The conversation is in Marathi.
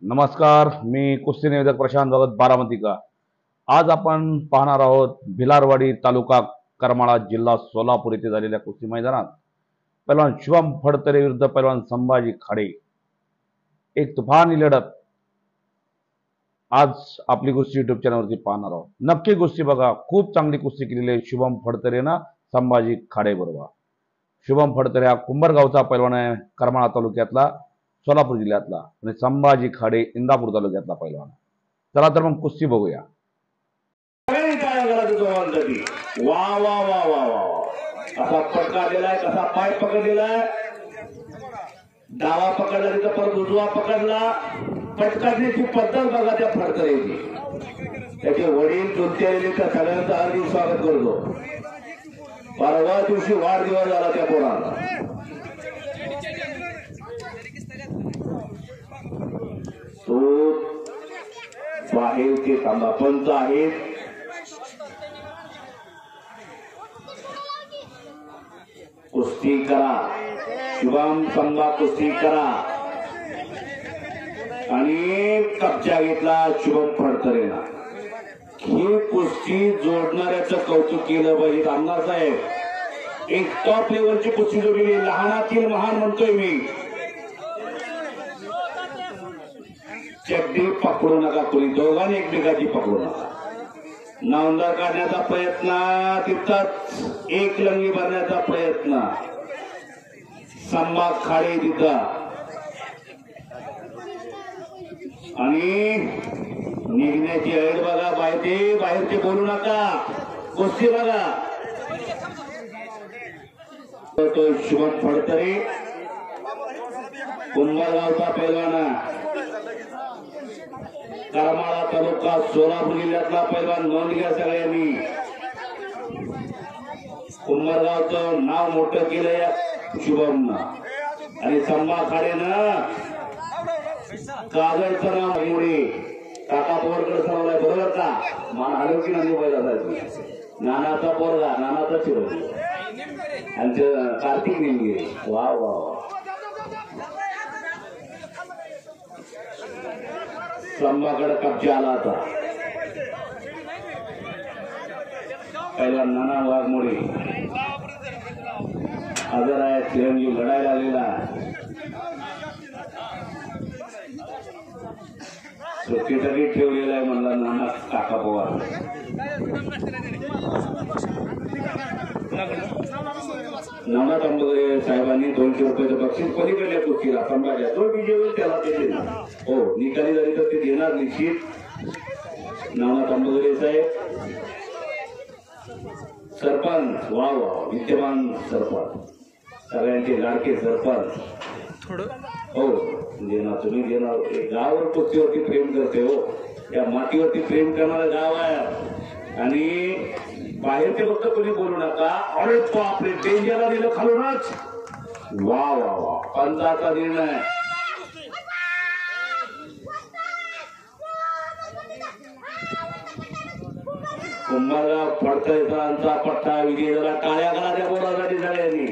नमस्कार, मी कुस्ती निवेदक प्रशांत भगत बारामती का। आज आपण पाहणार आहोत भिलारवाडी तालुका करमाळा जिल्हा सोलापूर येथे झालेल्या कुस्ती मैदानात पैलवान शुभम फडतरे विरुद्ध पैलवान संभाजी खाडे, एक तुफानी लढत। आज आपली कुस्ती यूट्यूब चॅनलवरती पाहणार आहोत। नक्की कुस्ती बघा, खूप चांगली कुस्ती केलेली आहे शुभम फडतरे ना संभाजी खाडे बरोबर। शुभम फडतरे हा कुंभरगावचा पैलवान आहे, करमाळा तालुक्यातला, सोलापूर जिल्ह्यातला, आणि संभाजी खाडे इंदापूर तालुक्यातला पैलवान। चला तर मग कुस्ती बघूया। वा वा वा वा वा, कसा फटका दिलाय, कसा पाय पकडलेलाय, डावा पकडला तिथं परत उजवा पकडला। पटकाडण्याची पद्धत बघा त्या फडतरेची। त्याचे वडील चुलते आलेले त्या सगळ्यांचं हार्दिक स्वागत करतो। परवा दिवशी वाढदिवस झाला त्या पोराला। तो बाहेरचे पंच आहेत, कुस्ती करा, शुभम संभा कुस्ती करा, आणि कब्जा घेतला शुभम फडतरेला। ही कुस्ती जोडणाऱ्याचं कौतुक केलं पाहिजे। आमदार साहेब एक टॉप लेवलची कुस्ती जोडलेली, लहानातील महान म्हणतोय मी। चड्डी पकडू नका, कोणी दोघांनी एकमेकाची पकडू नका। नावंदर काढण्याचा प्रयत्न, तिथंच एक लंगी भरण्याचा प्रयत्न। संभा खाडे तिथं, आणि निघण्याची ऐड बघा। बाहेरचे बोलू नका, कुस्ती बघा। तो शुभम फडतरे कुंभरगावचा पैलवान, करमाळा तालुका सोलापूर जिल्ह्यातला पैलवान। नोंद घ्या सगळ्यांनी, कुंभरगावचं नाव मोठं केलं या शुभमनं। आणि संभा खाडेनं कागडचं नाव मुळे काका पोरकडे सरवलाय, बरोबर का? मान हलव की नाही बैलाचा, नानाचा पोरगा, नानाचा चिरवली, आणि कार्तिक निमगिरी। वा वा वा, संभाकडे कब्जा आला आता। पहिला नाना वाघमोडे हजर आहे, चिरंजीव लढायला आलेला। सुट्टीसाठी ठेवलेला आहे म्हणला नाना काका पवार। नाना तांबरे साहेबांनी 200 रुपयाचं बक्षीस पलीकडल्या कुस्तीला संभाजी जो विजय होईल त्याला ते देणार। हो, निकाली झाली तर ते देणार निश्चित। नाना तांबरे साहेब सरपंच, वा वा, विद्यमान सरपंच, सगळ्यांचे लाडके सरपंच। हो देणार, तुम्ही देणार। गावावर कुस्तीवरती प्रेम करते, हो या मातीवरती प्रेम करणारं गाव आहे। आणि बाहेरचे फक्त कोणी बोलू नका। अरे बापरे, डेंजरला दिलं खालूनच। वा वा वा, पंचाचा निर्णय। कुंभरगाव फडतरेचा पट्टा विजय झाला। टाळ्या करा त्या बोरासाठी सगळ्यांनी।